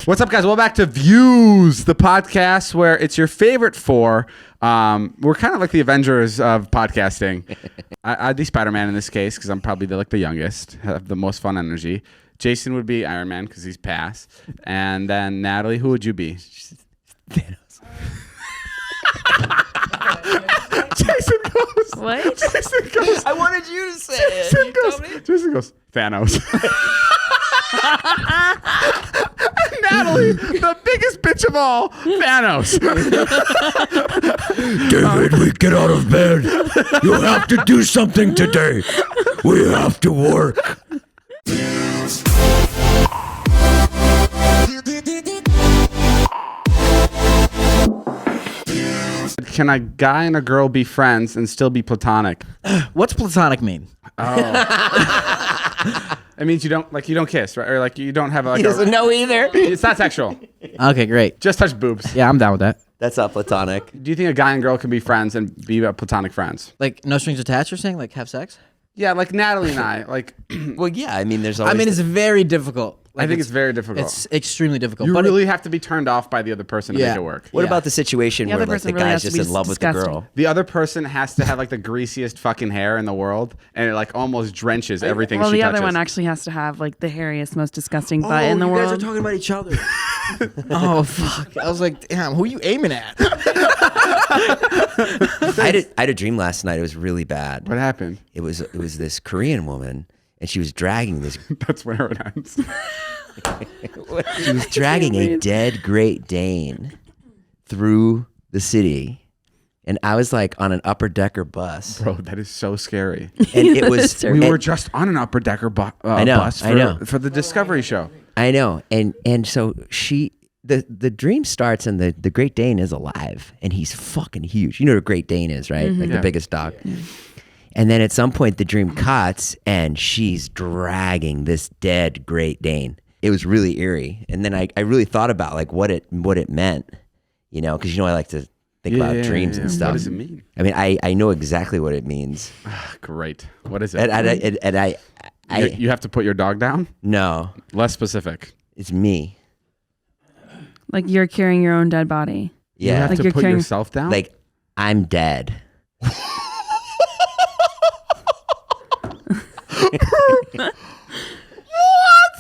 What's up, guys? Welcome back to Views, the podcast where it's your favorite four. We're kind of like the Avengers of podcasting. I'd be Spider-Man in this case because I'm probably the youngest, have the most fun energy. Jason would be Iron Man because he's past. And then Natalie, who would you be? Thanos. Jason goes. What? Jason goes. I wanted you to say it. Jason goes. Thanos. Natalie, the biggest bitch of all, Thanos. David, we get out of bed. You have to do something today. We have to work. Can a guy and a girl be friends and still be platonic? What's platonic mean? It means you don't kiss, right? Or you don't have He doesn't know either. It's not sexual. Okay, great. Just touch boobs. Yeah, I'm down with that. That's not platonic. Do you think a guy and girl can be friends and be platonic friends? Like no strings attached, you're saying? Like have sex? Yeah, like Natalie and I. Well, yeah. I mean, there's always. it's very difficult. I think it's very difficult. It's extremely difficult. You but really have to be turned off by the other person to make it work. What Yeah. about the situation The where other like the person really guy's has to just be in love with the disgusting. girl? The other person has to have like the greasiest fucking hair in the world, and it almost drenches everything Well, she the touches. other one actually has to have the hairiest, most disgusting butt in the you world. guys are talking about each other. Oh fuck! I was like, damn, who are you aiming at? I had a dream last night. It was really bad. What happened? It was this Korean woman, and she was dragging this. That's where it ends. She was dragging a dead Great Dane through the city, and I was like on an upper decker bus. Bro, that is so scary. And it was. We were just on an upper decker bus for the Discovery show. I know, and so the dream starts, and the Great Dane is alive, and he's fucking huge. You know what a Great Dane is, right? Like the biggest dog. And then at some point, the dream cuts, and she's dragging this dead Great Dane. It was really eerie, and then I really thought about what it meant, because I like to think about dreams and stuff. What does it mean? I mean, I know exactly what it means. Great. What is it? And you have to put your dog down? No, Less specific. it's me. Like you're carrying your own dead body. You Yeah, have Like to you're put carrying- yourself down? like I'm dead.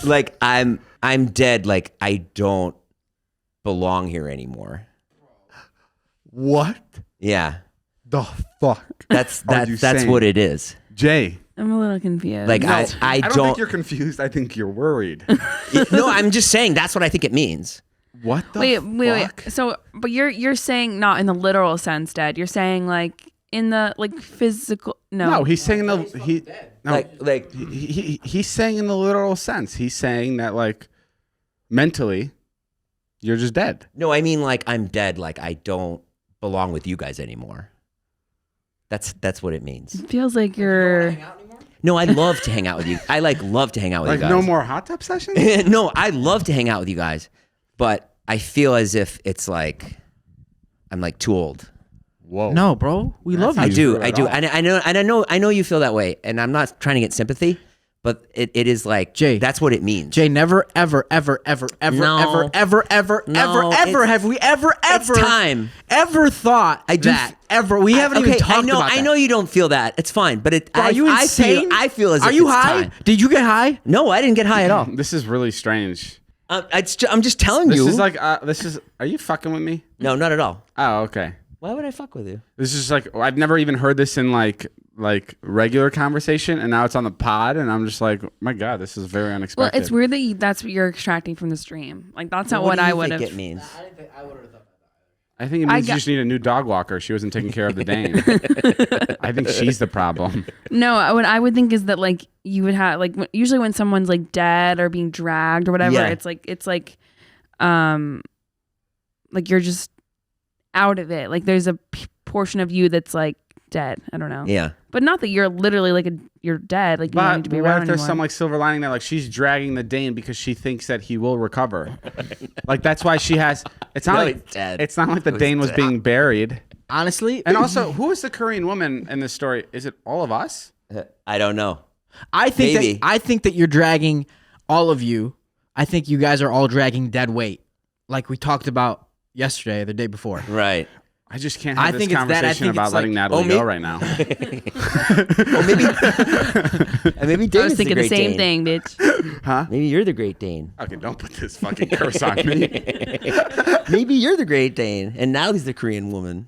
Like I'm dead. Like I don't belong here anymore. What Yeah, the fuck? that's Are you that's saying? what it is. Jay. I'm a little confused. Like No, I don't don't. think you're confused. I think you're worried. No, I'm just saying that's what I think it means. What the wait. fuck? So, but you're saying not in the literal sense, dead. You're saying in the physical. No, he's saying he's saying in the literal sense. He's saying that mentally, you're just dead. No, I mean I'm dead. Like I don't belong with you guys anymore. That's what it means. It feels like you're. No, I love to hang out with you. I love to hang out with you guys. No more hot tub sessions? No, I love to hang out with you guys, but I feel as if it's I'm too old. Whoa. No, bro, we love you. I do, at all. and I know you feel that way, and I'm not trying to get sympathy, but it is Jay, that's what it means. Jay, never, ever, ever, ever, ever, No. ever, ever, No, ever it's- have we ever time. ever thought that ever? We haven't even talked about that. I know you don't feel that. It's fine, but Bro, are you insane? I feel as Are if you it's high? time. Did you get high? No, I didn't get high at all. This is really strange. I'm just telling This you. is are you fucking with me? No, not at all. Oh, okay. Why would I fuck with you? This is I've never even heard this in regular conversation, and now it's on the pod, and I'm just my God, this is very unexpected. Well, it's weird that that's what you're extracting from this dream. That's not what do you I would have. think it means? I think it means you just need a new dog walker. She wasn't taking care of the Dane. I think she's the problem. No, what I would think is that you would have usually when someone's dead or being dragged or whatever, Yeah. it's you're just out of it. There's a portion of you that's dead. I don't know. Yeah. But not that you're literally you're dead. You don't need to be But what around if there's anymore. some silver lining that she's dragging the Dane because she thinks that he will recover? That's why she has. It's not No, like he's dead. it's not like the Dane was being buried. Honestly, And also, who is the Korean woman in this story? Is it all of us? I don't know. I think Maybe. that you're dragging all of you I think you guys are all dragging dead weight, like we talked about yesterday, or the day before. Right. I just can't I have this think it's that. I conversation think about it's letting like- Natalie me- go right now. Well, maybe. maybe I David's was thinking the Great same Dane. thing, bitch. Maybe you're the Great Dane. Okay, don't put this fucking curse on me. Maybe you're the Great Dane, and Natalie's the Korean woman.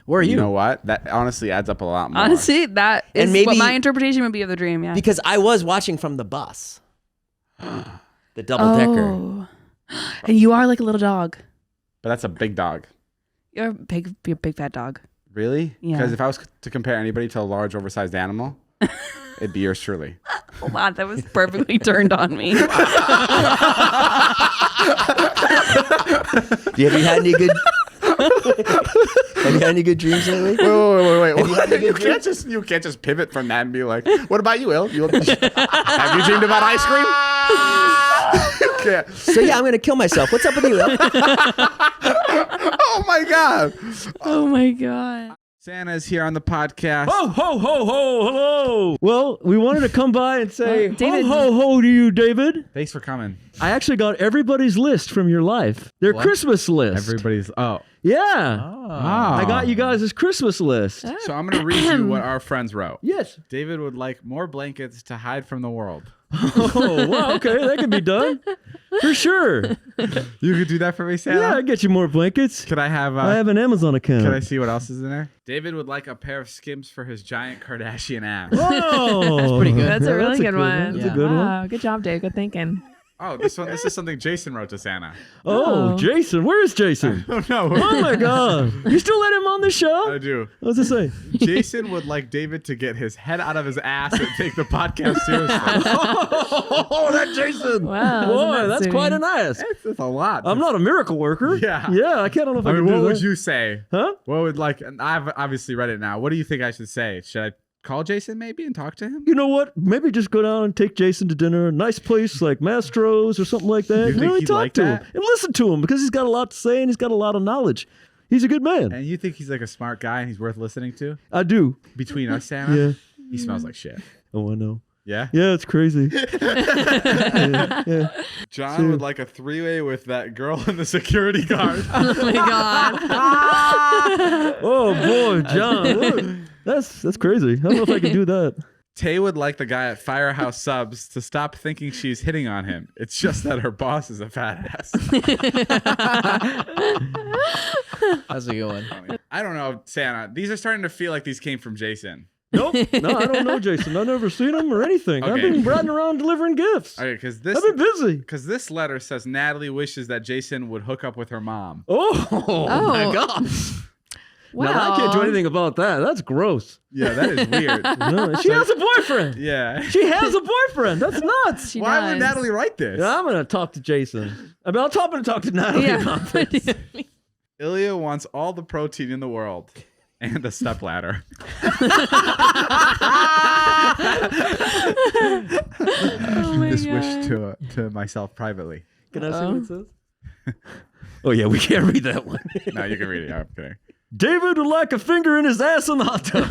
Where are you? You know what? That honestly adds up a lot more. Honestly, that is And maybe- what my interpretation would be of the dream. Yeah. Because I was watching from the bus, the double decker. Oh. And you are like a little dog. But that's a big dog. You're a big fat dog. Really? Yeah. Because if I was to compare anybody to a large, oversized animal, it'd be yours truly. Hold on, that was perfectly turned on me. Have you had any good? Have you had any good dreams lately? Wait. You can't just pivot from that and be like, what about you, Il? Have you dreamed about ice cream? You can't. So yeah, I'm gonna kill myself. What's up with you, Will? Oh my God. Oh my god. Santa's here on the podcast. Ho, ho, ho, ho, hello. Well, we wanted to come by and say David- ho, ho, ho to you, David. Thanks for coming. I actually got everybody's list from your life. Their Christmas list. Everybody's, Yeah. Ah. I got you guys' Christmas list. So I'm going to read you what our friends wrote. Yes. David would like more blankets to hide from the world. Oh, wow, okay, that can be done. For sure. You could do that for me, Santa? Yeah, I get you more blankets. Could I have... I have an Amazon account. Can I see what else is in there? David would like a pair of Skims for his giant Kardashian ass. Oh, that's pretty good. That's a really good one. That's a good one. Wow, good job, Dave. Good thinking. Oh, this is something Jason wrote to Santa. Oh, Oh. Jason. Where is Jason? Oh, no. Oh, my God. You still let him on the I show? do. What's it say? Jason would like David to get his head out of his ass and take the podcast seriously. Oh, that Jason. Wow, Boy, isn't that that's quite sweet? an ass. That's a lot. I'm not a miracle worker. Yeah. Yeah, I don't know if I, I mean, can do what that. would you say? Huh? What would like? And I've obviously read it now. What do you think I should say? Should I call Jason maybe and talk to him? You know what? Maybe just go down and take Jason to dinner. A nice place like Mastro's or something like that. You think really he'd talk like to that? him and listen to him because he's got a lot to say and he's got a lot of knowledge. He's a good man. And you think he's like a smart guy and he's worth listening to? I do. Between us, Santa, Yeah. he smells like shit. Oh, I know. Yeah. Yeah, it's crazy. yeah. John would like a three-way with that girl and the security guard. Oh my god. Oh boy, John. That's crazy. I don't know if I can do that. Tay would like the guy at Firehouse Subs to stop thinking she's hitting on him. It's just that her boss is a fat ass. That's a good one. I don't know, Santa. These are starting to feel like these came from Jason. Nope. No, I don't know Jason. I've never seen him or anything. I've Okay. been riding around delivering gifts. Okay, because I've been busy. this letter says Natalie wishes that Jason would hook up with her mom. Oh, my Oh. gosh. Wow. Now, I can't do anything about that. That's gross. Yeah, that is weird. No, she has a boyfriend. Yeah. She has a boyfriend. That's nuts. She Why does. would Natalie write this? Yeah, I'm gonna talk to Jason. I mean, I'm going to talk to Natalie about this. Ilya wants all the protein in the world and a stepladder. Oh my This God. wish to myself privately. Can I see what it says? Oh yeah, we can't read that one. No, you can read it. I'm kidding. David would like a finger in his ass in the hot tub.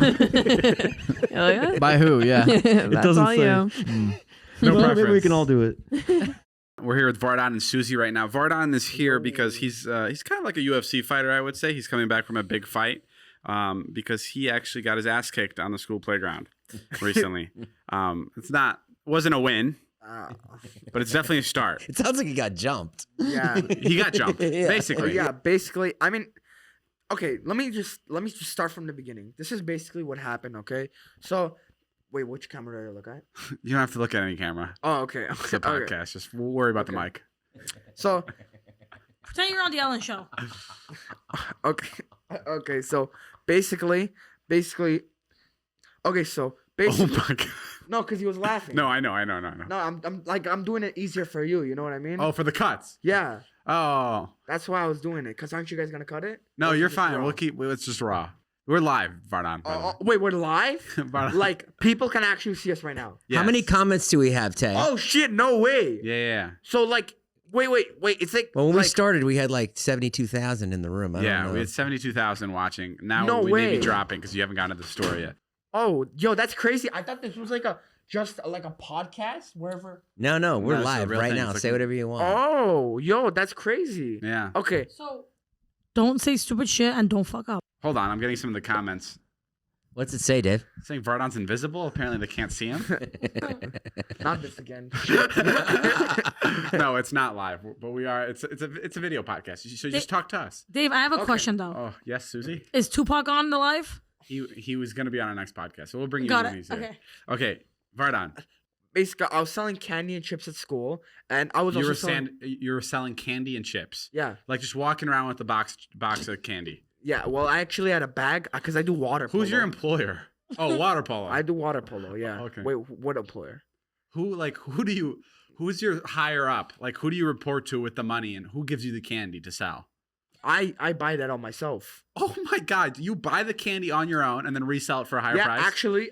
Ilya? By who? Yeah. That's doesn't all say. you. No Well, maybe we preference. can all do it. We're here with Vardan and Susie right now. Vardan is here because he's kind of like a UFC fighter, I would say. He's coming back from a big fight because he actually got his ass kicked on the school playground recently. Wasn't a win, but it's definitely a start. It sounds like he got jumped. Yeah. He got jumped, Yeah. basically. Yeah, basically, I mean, okay, let me just start from the beginning. This is basically what happened, okay? So, wait, which camera do I look at? You don't have to look at any camera. Oh, okay. It's a Okay. podcast. Just we'll worry about the mic. So, Pretend you're on the Ellen Show. okay, so basically, okay, so Oh basically, my god. no, because he was laughing. No, I know. No, I'm doing it easier for you. You know what I mean? Oh, for the cuts. Yeah, Oh. that's why I was doing it. Cause aren't you guys gonna cut it? No, Or is it you're just fine. raw? It's just raw. We're live, Vardan. by the way. Wait, we're live? Vardan. Like people can actually see us right now. How many Yes. comments do we have, Tay? Oh shit! No way. Yeah. So like, wait. It's like. Well, when we like, started, we had like 72,000 in the room. I don't Yeah, know. we had 72,000 watching. Now No we may be way. dropping because you haven't gotten to the store yet. Oh, yo, that's crazy. I thought this was like a just like a podcast wherever? No, we're No, it's a live real right thing. now. It's Say like- whatever you want. Oh, yo, that's crazy. Yeah. Okay. So, don't say stupid shit and don't fuck up. Hold on. I'm getting some of the comments. What's it say, Dave? Saying Vardan's invisible. Apparently they can't see him. Not this again. No, it's not live, but we are. It's a video podcast. So just talk to us. Dave, I have a question though. Oh yes, Susie. Is Tupac on the live? He was going to be on our next podcast, so we'll bring you Got when it. he's here. Okay. Okay, Vardan. Basically, I was selling candy and chips at school, and I was You also were selling. you were selling candy and chips, Yeah, like just walking around with the box of candy. yeah. Well, I actually had a bag because I do water polo. Who's your employer? Oh, water polo. I do water polo. Yeah. Okay. Wait, what employer? Who's your higher up? Like who do you report to with the money, and who gives you the candy to sell? I buy that on myself. Oh my God! You buy the candy on your own and then resell it for a higher Yeah, price?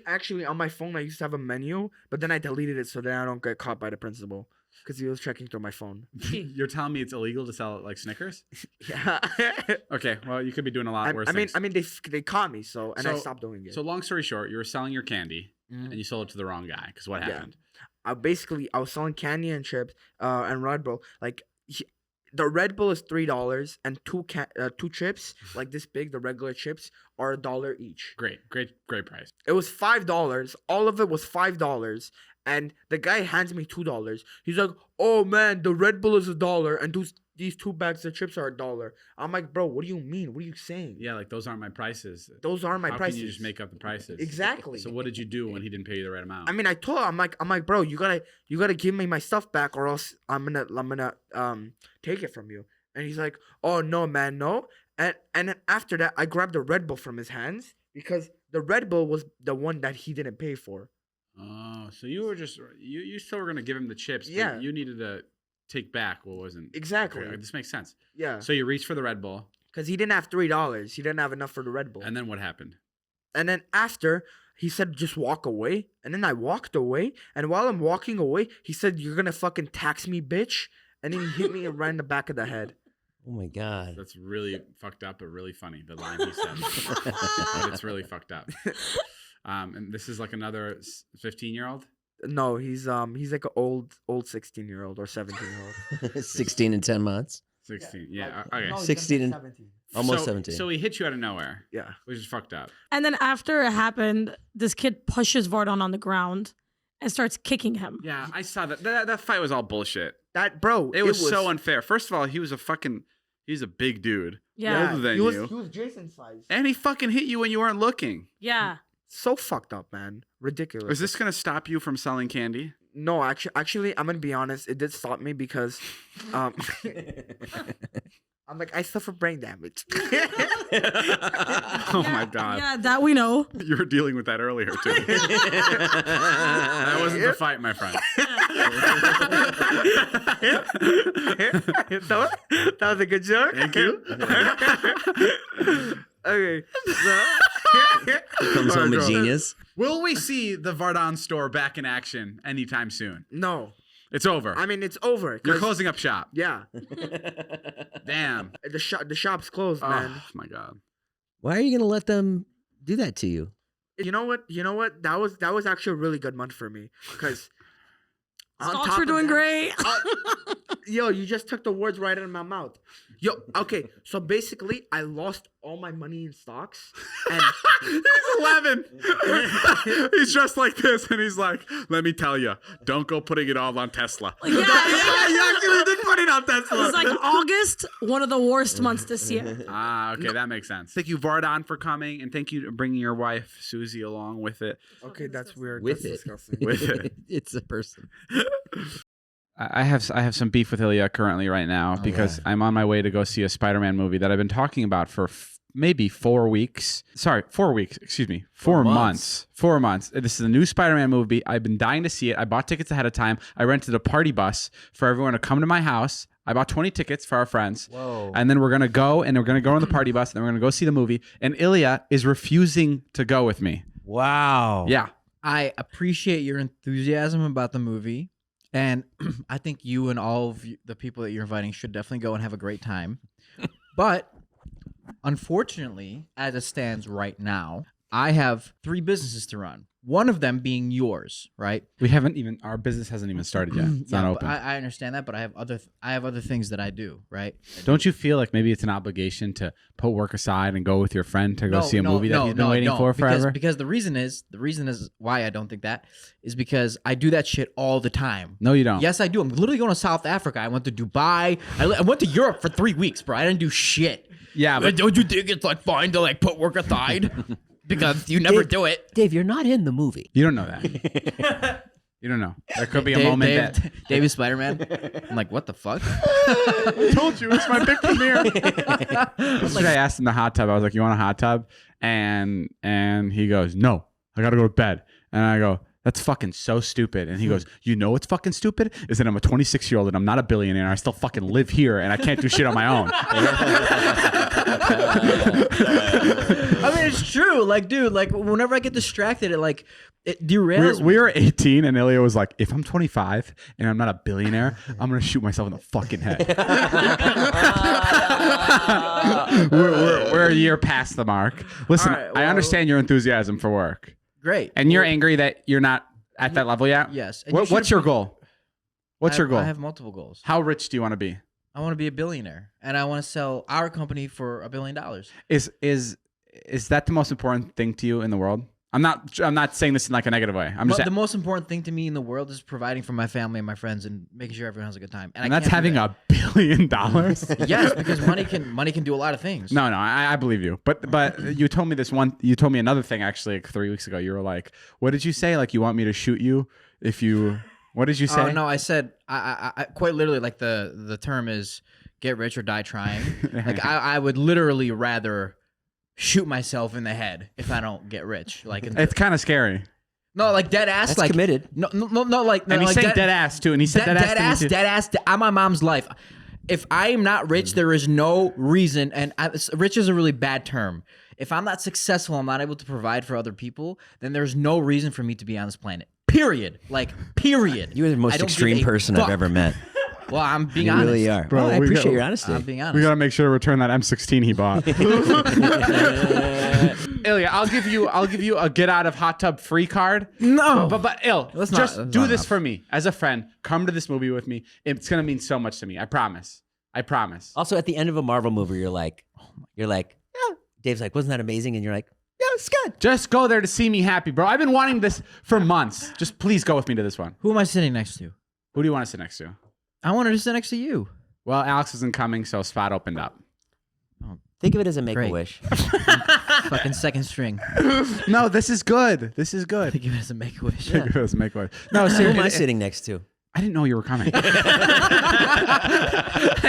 actually, on my phone I used to have a menu, but then I deleted it so that I don't get caught by the principal because he was checking through my phone. You're telling me it's illegal to sell like Snickers? Yeah. Okay, well you could be doing a lot worse things. I mean, they caught me, so I So- stopped doing it. So long story short, you were selling your candy Mhm. and you sold it to the wrong guy. Because what Yeah. happened? I was selling candy and chips, and Red Bull. The Red Bull is $3, and two chips like this big, the regular chips, are $1 each. Great price. It was $5. All of it was $5, and the guy hands me $2. He's like, "Oh man, the Red Bull is $1, and these 2 bags of chips are $1." I'm like, "Bro, what do you mean? What are you saying? Yeah, like those aren't my prices. Those aren't my How prices." can you just make up the prices? Exactly. So what did you do when he didn't pay you the right amount? I mean, I told him, I'm like, "Bro, you gotta give me my stuff back, or else I'm gonna take it from you." And he's like, "Oh no, man, no." And then after that, I grabbed the Red Bull from his hands because the Red Bull was the one that he didn't pay for. Oh, so you were just you still were gonna give him the chips. But Yeah. you needed to take back what wasn't Exactly. Okay, this makes sense. Yeah. So you reached for the Red Bull, Because he didn't have $3. He didn't have enough for the Red Bull. and then what happened? And then after, he said, "Just walk away." And then I walked away. And while I'm walking away, he said, "You're going to fucking tax me, bitch." And then he hit me right in the back of the head. Oh my God. That's really fucked up, but really funny. The line he said, but it's really fucked up. And this is like another 15-year-old. No, he's like an old 16-year-old or 17-year-old. 16 and 10 months. 16. Yeah. Okay. No, he's 16 and 17. almost so, 17. So he hit you out of nowhere, Yeah. which is fucked up. And then after it happened, this kid pushes Vardan on the ground and starts kicking him. Yeah, I saw that. That fight was all bullshit. That, bro, It was so unfair. First of all, he's a big dude. Yeah. Older than he was, you. He was Jason's size. And he fucking hit you when you weren't looking. Yeah. So fucked up, man. Ridiculous. Is this gonna stop you from selling candy? No, actually, I'm gonna be honest. It did stop me because, I'm like, I suffer brain damage. Oh my God. Yeah, that we know. You were dealing with that earlier too. That wasn't the fight, my friend. that was a good joke. Thank you. Okay. Comes All home right, a girl. genius. Will we see the Vardan store back in action anytime soon? No, It's over. I mean it's over. You're 'cause- closing up shop. Yeah, Damn. the shop's closed, man. Oh my God. Why are you going to let them do that to you? You know what? That was actually a really good month for me because Stocks were doing great. Yo, you just took the words right out of my mouth. Yo, okay, so basically, I lost all my money in stocks, and He's 11. He's dressed like this, and he's like, "Let me tell you, don't go putting it all on Tesla." Yeah. You actually did put it on Tesla. It's like August, one of the worst months this year. Ah, okay, that makes sense. Thank you, Vardan, for coming, and thank you for bringing your wife, Susie, along with it. okay, that's weird. With That's it. disgusting. With it. It's a person. I have some beef with Ilya currently right now because I'm on my way to go see a Spider-Man movie that I've been talking about for maybe 4 weeks. Sorry, 4 weeks. Excuse me, 4 months. 4 months. This is a new Spider-Man movie. I've been dying to see it. I bought tickets ahead of time. I rented a party bus for everyone to come to my house. I bought 20 tickets for our friends. Whoa. And then we're going to go on the party bus and then we're going to go see the movie. And Ilya is refusing to go with me. Wow. Yeah. I appreciate your enthusiasm about the movie. And I think you and all of the people that you're inviting should definitely go and have a great time. But unfortunately, as it stands right now, I have 3 businesses to run. One of them being yours, right? Our business hasn't even started yet. It's not but open. I understand that, but I have other things that I do, right? Don't you feel like maybe it's an obligation to put work aside and go with your friend to go see a movie that he's been waiting for forever? Because the reason is why I don't think that is because I do that shit all the time. No, you don't. Yes, I do. I'm literally going to South Africa. I went to Dubai. I went to Europe for 3 weeks, bro. I didn't do shit. Yeah, but Don't you think it's like fine to like put work aside? Because you never do it. Dave, you're not in the movie. you don't know that. You don't know. There could be a moment that David Spider-Man. I'm like, what the fuck? I told you it's my big premiere. Yesterday I asked him the hot tub. I was like, "You want a hot tub?" And he goes, "No, I gotta go to bed." And I go, "That's fucking so stupid." And he goes, "You know what's fucking stupid is that I'm a 26-year-old and I'm not a billionaire. I still fucking live here and I can't do shit on my own." I mean, it's true. Like, dude, like whenever I get distracted, it derails me. We were 18 and Ilya was like, "If I'm 25 and I'm not a billionaire, I'm gonna shoot myself in the fucking head." we're a year past the mark. Listen, All right, I understand your enthusiasm for work. Great. And you're angry that you're not at that level yet? Yes. And you What's your should've- goal? What's your goal? I have multiple goals. How rich do you want to be? I want to be a billionaire, and I want to sell our company for $1 billion. Is that the most important thing to you in the world? I'm not saying this in like a negative way. I'm just The most important thing to me in the world is providing for my family and my friends and making sure everyone has a good time. and that's having $1 billion. Yes, because money can do a lot of things. No, I believe you. But you told me you told me another thing actually like 3 weeks ago. You were like, what did you say? Like you want me to shoot you if you what did you say? Oh no, I said I quite literally like the term is get rich or die trying. Like I would literally rather shoot myself in the head if I don't get rich. Like it's kind of scary. no, like dead ass. That's like committed. No, like And he's like saying dead ass too. And he said dead ass. I'm my mom's life. If I am not rich, there is no reason. And rich is a really bad term. If I'm not successful, I'm not able to provide for other people. Then there's no reason for me to be on this planet. Period. Like period. You're the I most don't give extreme a person fuck. I've ever met. Well, I'm being You honest. really are. Bro, Well, I we appreciate got- your honesty. I'm being honest. We gotta make sure to return that M16 he bought. Ilya, I'll give you a get out of hot tub free card. No. But That's not- just that's do not this enough. for me as a friend. Come to this movie with me. It's gonna mean so much to me. I promise. Also, at the end of a Marvel movie, you're like, yeah. Dave's like, wasn't that amazing? And you're like, yeah, it's good. Just go there to see me happy, bro. I've been wanting this for months. Just please go with me to this one. Who am I sitting next to? Who do you want to sit next to? I wanted to sit next to you. Well, Alex isn't coming, so spot opened up. Think of it as a Great. make-a-wish. Fucking second string. No, this is good. This is good. Think of it as a make-a-wish. Let's make one. No, Who am I seriously. sitting next to? I didn't know you were coming. I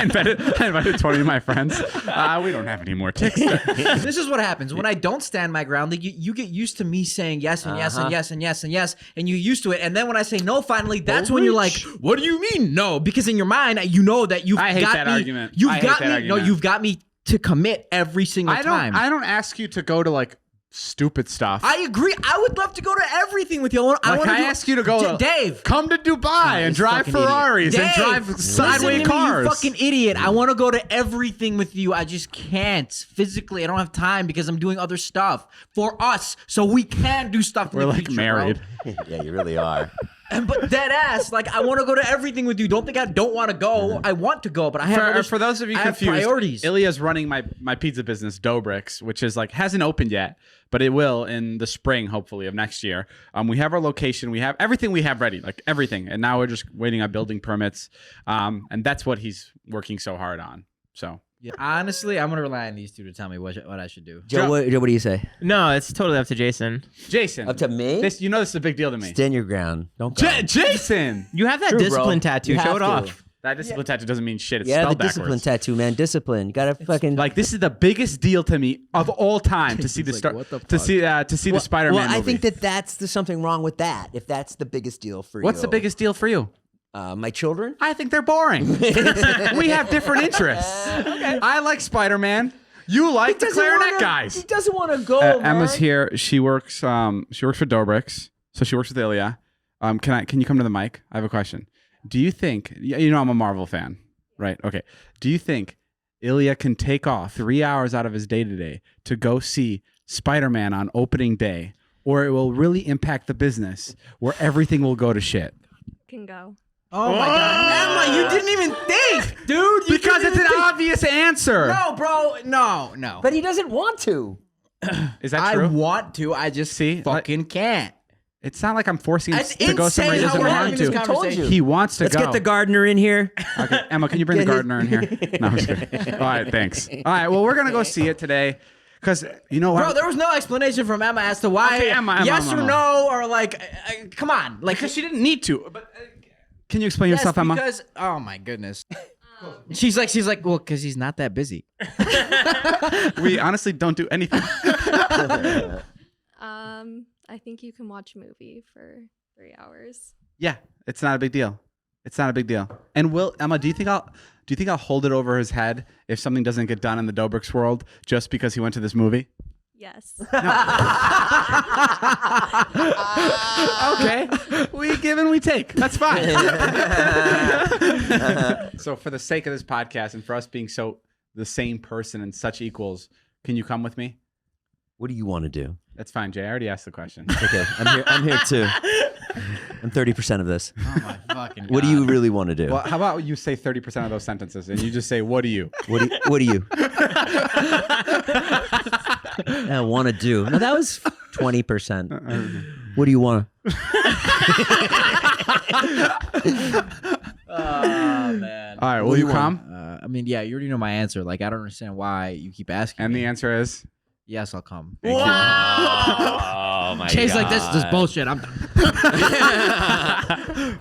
invited 20 of my friends. We don't have any more tickets. This is what happens when I don't stand my ground. Like you get used to me saying yes and yes and yes and yes and yes, and you're used to it. And then when I say no, finally, that's when you're like, "What do you mean no?" Because in your mind, you know that you've I hate got that me. argument. You've I hate got that me. argument. No, you've got me to commit every single time. I don't ask you to go to like stupid stuff. I agree. I would love to go to everything with you. I want to ask you to go to Dave. Come to Dubai and This drive fucking Ferraris idiot. and drive Dave, sideways listen to me, cars. you fucking idiot. I want to go to everything with you. I just can't. Physically, I don't have time because I'm doing other stuff for us. So we can do stuff in We're the like future, married. Yeah, you really are. But dead ass, like I want to go to everything with you. Don't think I don't want to go. I want to go, but I have For those of you I have confused, priorities. Ilya's running my pizza business, Dough Bricks, which is like hasn't opened yet, but it will in the spring, hopefully, of next year. We have our location, we have everything we have ready, like everything, and now we're just waiting on building permits, and that's what he's working so hard on. So Yeah, honestly, I'm gonna rely on these two to tell me what I should do. Joe, what do you say? No, it's totally up to Jason. Jason, Up to me? this this is a big deal to me. Stand your ground. Don't go. Jason, You have that True, bro. discipline tattoo. You Show have it to. off. that discipline tattoo doesn't mean shit. It's Yeah, the spelled discipline backwards. tattoo, man. Discipline. You gotta fucking Like this is the biggest deal to me of all time to see the star what the to see the Spider-Man Well, I movie. think there's something wrong with that. If that's the biggest deal for you. What's the biggest deal for you? My children. I think they're boring. We have different interests. I like Spider-Man. You like the clarinet guys. He doesn't want to go. Emma's man. here. She works. She works for Dough Bricks, so she works with Ilya. Can you come to the mic? I have a question. Do you think you know I'm a Marvel fan, right? Okay. Do you think Ilya can take off 3 hours out of his day today to go see Spider-Man on opening day or it will really impact the business where everything will go to shit? Can go. Oh my God, Emma, you didn't even think, dude. Because it's an obvious answer. No, bro, no. But he doesn't want to. Is that I true? want to. I just fucking can't. It's not like I'm forcing him That's to go somewhere he insane doesn't how we're want having this to. conversation. He wants to Let's go. get the gardener in here. Okay, Emma, can you bring the Get his- gardener in here? No, I'm just kidding. All right, thanks. All right, well, we're gonna go see it today, because you know what? Bro, there was no explanation from Emma as to why. Okay, Emma, yes or Emma. no, or like, come on, like, because she didn't need to. But can you explain yes, yourself, Emma? because oh my goodness. She's like, well, because he's not that busy. We honestly don't do anything. I think you can watch a movie for 3 hours. Yeah, it's not a big deal. It's not a big deal. And Emma, do you think I'll hold it over his head if something doesn't get done in the Dobrik's world just because he went to this movie? Yes. Okay, we give and we take. That's fine. So for the sake of this podcast and for us being so the same person and such equals, can you come with me? What do you want to do? That's fine, Jay. I already asked the question. Okay, I'm here too. I'm 30% of this. Oh my fucking God. What do you really want to do? Well, how about you say 30% of those sentences and you just say, what do you? What do you? I want to do. No, that was 20%. What do you want? Oh man. All right, will you come? I mean, yeah, you already know my answer. Like, I don't understand why you keep asking. And me. the answer is? Yes, I'll come. Thank you. Oh my Chase like this is bullshit. I'm done.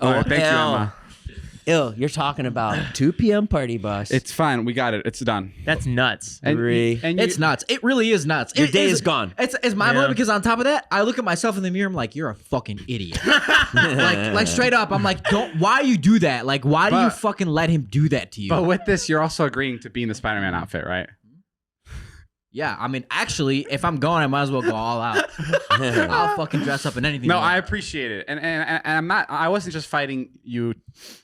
All right, thank you, hell. Emma. You're talking about 2 p.m. party bus. It's fine. We got it. It's done. That's nuts. And, Three. and It's nuts. It really is nuts. Your It day is gone. It's mind blowing because on top of that, I look at myself in the mirror. I'm like, you're a fucking idiot. like straight up. I'm like, why you do that? Like, why do you fucking let him do that to you? But with this, you're also agreeing to be in the Spider-Man outfit, right? Yeah, I mean, actually, if I'm going, I might as well go all out. I'll fucking dress up in anything. No, you want. I appreciate it, and I'm not. I wasn't just fighting you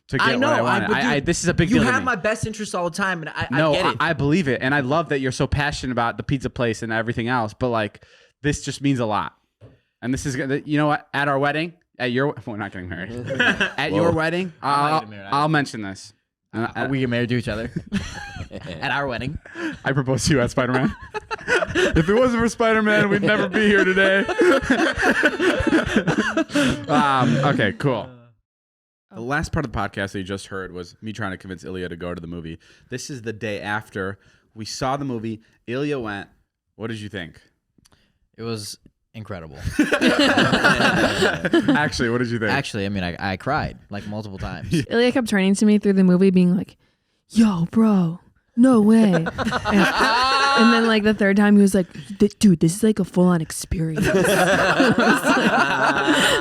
to get I know. what I wanted. but dude, this is a big you deal. to have me. my best interest all the time, and I No, get it. I believe it, and I love that you're so passionate about the pizza place and everything else. But like, this just means a lot, and this is you know what? At our wedding, we're not getting married. At your wedding, I'm not getting married. I'll mention this. we get married to each other at our wedding. I proposed to you as Spider-Man. If it wasn't for Spider-Man, we'd never be here today. Okay, cool. The last part of the podcast that you just heard was me trying to convince Ilya to go to the movie. This is the day after we saw the movie. Ilya went. What did you think? It was incredible. Actually, what did you think? Actually, I mean, I cried like multiple times. Ilya kept turning to me through the movie, being like, "Yo, bro, no way." And then, like, the third time, he was like, "Dude, this is like a full-on experience." I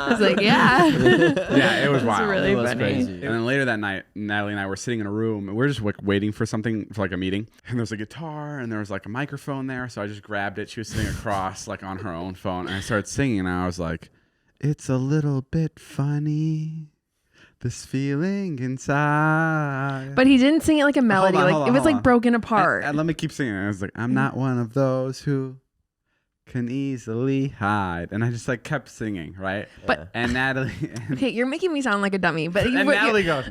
was like, "Yeah." Yeah, it was wild. really It was funny. crazy. And then later that night, Natalie and I were sitting in a room, and we are just like waiting for something, for like a meeting. And there was a guitar, and there was like a microphone there, so I just grabbed it. She was sitting across, like on her own phone, and I started singing, and I was like, "It's a little bit funny, this feeling inside." But he didn't sing it like a melody. on, Like hold it on, was hold like on. broken apart. And let me keep singing. I was like, "I'm not one of those who can easily hide," and I just like kept singing, right? But- and Natalie, Okay, you're making me sound like a dummy. But and Natalie goes,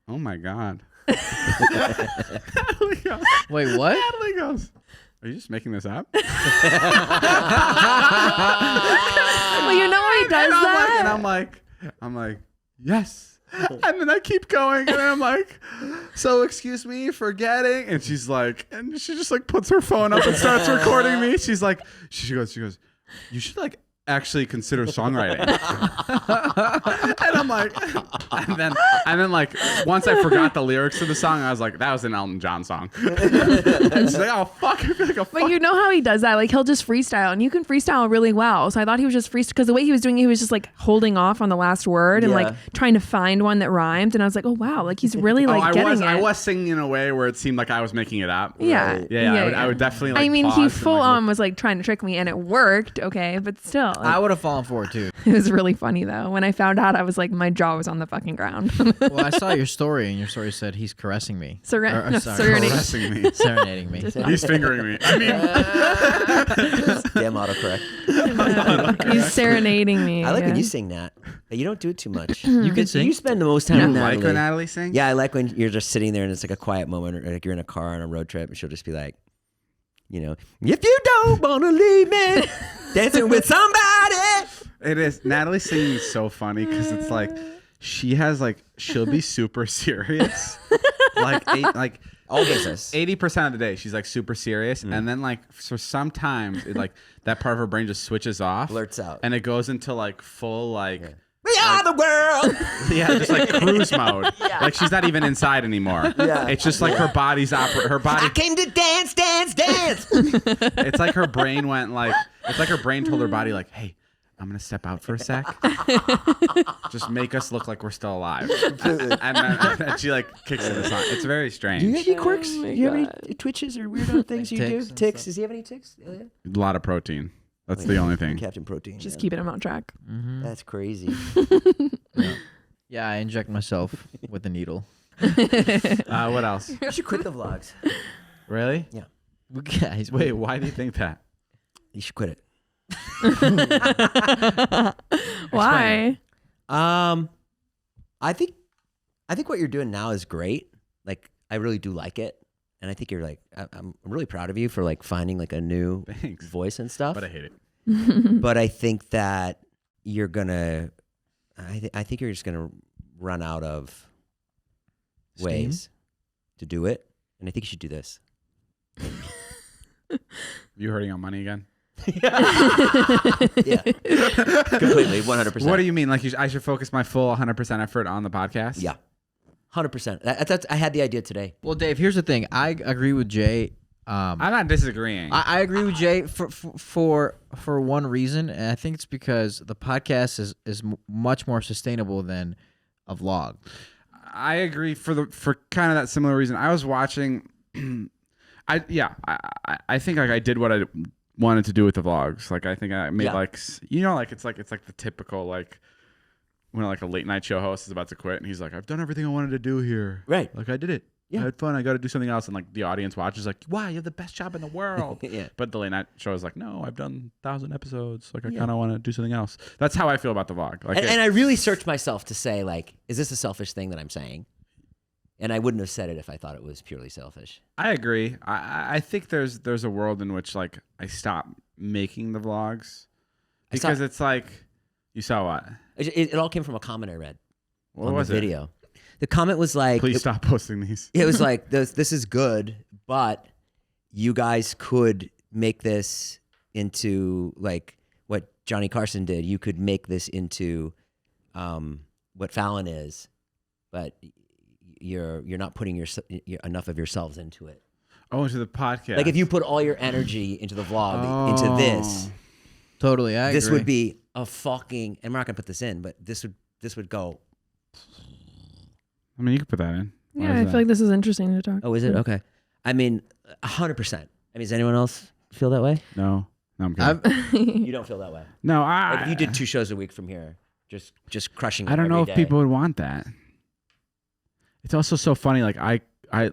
"Oh my god." Natalie goes, Wait, what? Natalie goes, "Are you just making this up?" well, you know why he does and that? I'm like, yes. And then I keep going, and then I'm like, "So excuse me for getting," and she's like, and she just like puts her phone up and starts recording me. She's like, she goes, "You should like actually consider songwriting." And I'm like, and then like once I forgot the lyrics to the song, I was like, that was an Elton John song. And she's like, "Oh fuck," I feel like a fuck. But you know how he does that? Like he'll just freestyle, and you can freestyle really well. So I thought he was just freestyle because the way he was doing it, he was just like holding off on the last word and Yeah. like trying to find one that rhymed. And I was like, oh wow, like he's really like getting it. I was singing in a way where it seemed like I was making it up. Yeah. Yeah. I would definitely like. I mean, he pause and, full like, on was like trying to trick me, and it worked. Okay, but still, I would have fallen for it too. It was really funny though. When I found out, I was like, my jaw was on the fucking ground. Well, I saw your story, and your story said he's caressing me. Sorry, Caressing me. serenading me. He's fingering me. I mean, Damn autocorrect. He's serenading me. I like when yeah. you sing, Nat. But you don't do it too much. You can sing. You spend the most time you with like Natalie. when Natalie sings? Yeah, I like when you're just sitting there and it's like a quiet moment, or like you're in a car on a road trip, and she'll just be like, if you don't want to leave me, dancing with somebody. It is. Natalie singing is so funny because it's like she'll be super serious, like All business. 80% of the day she's like super serious, and then like for sometimes it like that part of her brain just switches off, Blurts out. and it goes into like full like. We are the world. Yeah, just like cruise mode. Like she's not even inside anymore. Yeah. It's just like her body's her body. I came to dance, dance, dance. It's like her brain went like. It's like her brain told her body like, "Hey, I'm gonna step out for a sec. Just make us look like we're still alive." And then she like kicks in the song. It's very strange. Do you have any quirks? Oh Do my you have any God. twitches or weirdo things you do? Tics and Ticks. stuff. Does he have any ticks? Ilya? A lot of protein. That's the only thing. Captain Protein. Just yeah. keeping him on track. That's crazy. Yeah, I inject myself with a needle. What else? You should quit the vlogs. Really? Yeah. Guys, Wait, why do you think that? You should quit it. Why? I think what you're doing now is great. Like, I really do like it, and I think you're like, I'm really proud of you for like finding like a new Thanks. voice and stuff. But I hate it. But I think that you're gonna, I think you're just gonna run out of ways to do it, and I think you should do this. You hurting on money again? Yeah, completely, 100%. What do you mean? Like I should focus my full 100% effort on the podcast? Yeah, 100%. That's I had the idea today. Well, Dave, here's the thing. I agree with Jay. I'm not disagreeing. I agree with Jay for one reason, and I think it's because the podcast is much more sustainable than a vlog. I agree for kind of that similar reason. I was watching. I think like I did what I wanted to do with the vlogs. Like I think I made like it's like the typical like when like a late night show host is about to quit and he's like, I've done everything I wanted to do here. Right. Like I did it. Yeah. I had fun. I got to do something else. And like the audience watches like, wow, you have the best job in the world. Yeah. But the late night show is like, no, I've done 1,000 episodes. Like I kind of want to do something else. That's how I feel about the vlog. Like And I really searched myself to say like, is this a selfish thing that I'm saying? And I wouldn't have said it if I thought it was purely selfish. I agree. I think there's a world in which like I stop making the vlogs because it's like you saw what? It all came from a comment I read What on was the it? video. The comment was like, Please stop posting these. it was like, this is good, but you guys could make this into like what Johnny Carson did. You could make this into what Fallon is, but you're not putting enough of yourselves into it. Oh, into the podcast. Like if you put all your energy into the vlog, into this, Totally, I this agree. would be a fucking. And we're not gonna put this in, but this would go. I mean, you could put that in. Why Yeah, is I that? feel like this is interesting to talk. Oh, is it okay? I mean, 100%. I mean, does anyone else feel that way? No, I'm good. You don't feel that way. No, Like if you did 2 shows a week from here, just crushing. I don't know if every day. people would want that. It's also so funny. Like I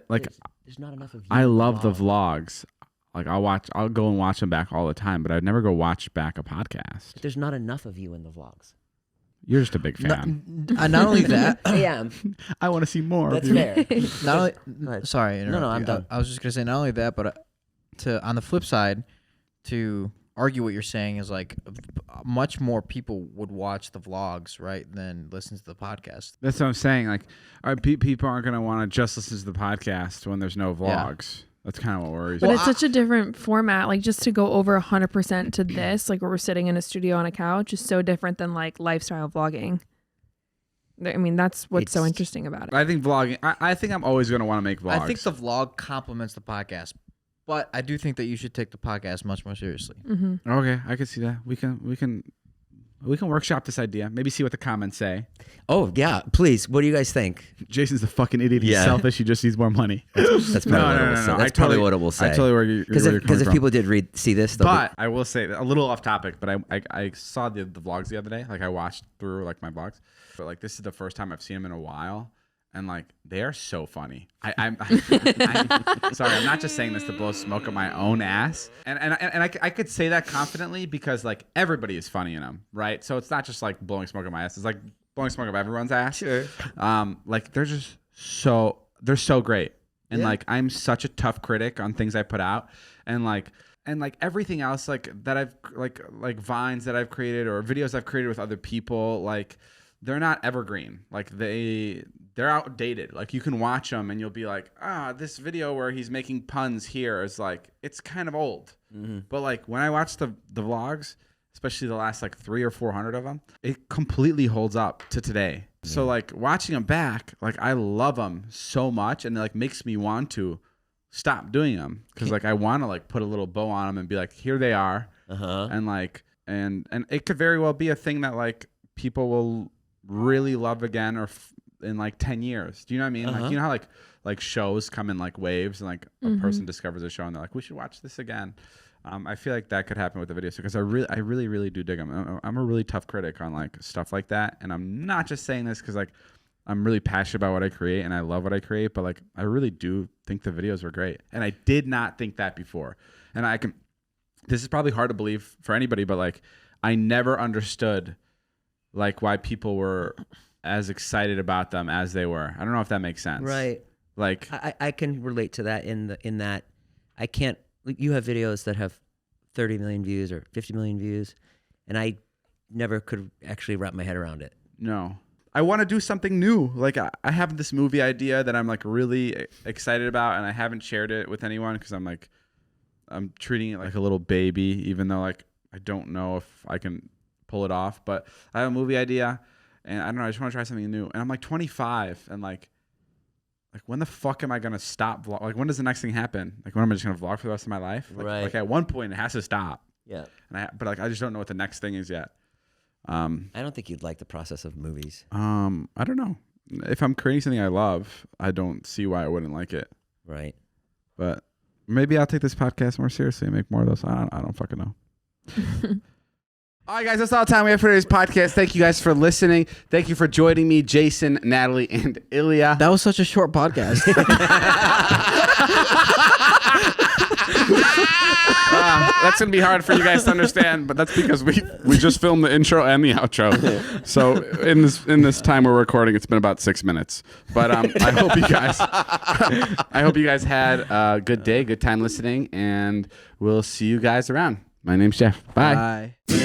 like There's not enough of you. I in love the vlog. vlogs. Like I'll go and watch them back all the time, but I'd never go watch back a podcast. There's not enough of you in the vlogs. You're just a big fan. Not only that, I am. I want to see more. That's of you. fair. not only. ahead. Sorry, to interrupt I'm you. done. I was just gonna say not only that, but on the flip side, to argue what you're saying is like much more people would watch the vlogs, right, than listen to the podcast. That's what I'm saying. Like, people aren't going to want to just listen to the podcast when there's no vlogs. That's kind of what worries But me. it's such a different format. Like just to go over 100% to this, like where we're sitting in a studio on a couch, is so different than like lifestyle vlogging. I mean, that's what's so It's- interesting about it. I think vlogging. I think I'm always going to want to make vlogs. I think the vlog complements the podcast, but I do think that you should take the podcast much more seriously. Mm-hmm. Okay, I can see that. We can we can workshop this idea. Maybe see what the comments say. Oh yeah, please. What do you guys think? Jason's the fucking idiot. He's Yeah. selfish. He just needs more money. That's probably what it will say. That's probably what it will say. I totally where you're coming Because if from. people did see this, they'll But I will say a little off topic, but I saw the vlogs the other day. Like I watched through like my vlogs, but like this is the first time I've seen them in a while, and like they are so funny. I'm sorry, I'm not just saying this to blow smoke up my own ass, and I could say that confidently because like everybody is funny in them, right? So it's not just like blowing smoke up my ass. It's like blowing smoke up everyone's ass. Sure. Like they're so great, and like I'm such a tough critic on things I put out, and like everything else like that I've like vines that I've created or videos I've created with other people, like they're not evergreen. Like they're outdated. Like you can watch them and you'll be like, this video where he's making puns here is like, it's kind of old. But like when I watch the vlogs, especially the last like 300 or 400 of them, it completely holds up to today. So like watching them back, like I love them so much, and it like makes me want to stop doing them because like I want to like put a little bow on them and be like, here they are, and like and it could very well be a thing that like people will really love again or in like 10 years. Do you know what I mean? Like you know how like shows come in like waves, and like a person discovers a show and they're like, we should watch this again. I feel like that could happen with the videos because I really do dig them. I'm a really tough critic on like stuff like that, and I'm not just saying this because like I'm really passionate about what I create and I love what I create, but like I really do think the videos were great, and I did not think that before. And this is probably hard to believe for anybody, but like I never understood like why people were as excited about them as they were. I don't know if that makes sense. Right. Like I can relate to that in that I can't. Like you have videos that have 30 million views or 50 million views, and I never could actually wrap my head around it. No. I want to do something new. Like I have this movie idea that I'm like really excited about, and I haven't shared it with anyone because I'm treating it like a little baby, even though like I don't know if I can pull it off. But I have a movie idea, and I don't know, I just want to try something new. And I'm like 25, and like when the fuck am I gonna stop vlog? Like when does the next thing happen? Like when am I just gonna vlog for the rest of my life? Like, Right. Like at one point it has to stop. Yeah. But like I just don't know what the next thing is yet. I don't think you'd like the process of movies. I don't know. If I'm creating something I love, I don't see why I wouldn't like it. Right. But maybe I'll take this podcast more seriously and make more of those. I don't fucking know. All right, guys, that's all the time we have for today's podcast. Thank you guys for listening. Thank you for joining me, Jason, Natalie, and Ilya. That was such a short podcast. That's gonna be hard for you guys to understand, but that's because we just filmed the intro and the outro. So in this time we're recording, it's been about 6 minutes. But I hope you guys had a good day, good time listening, and we'll see you guys around. My name's Jeff. Bye. Bye.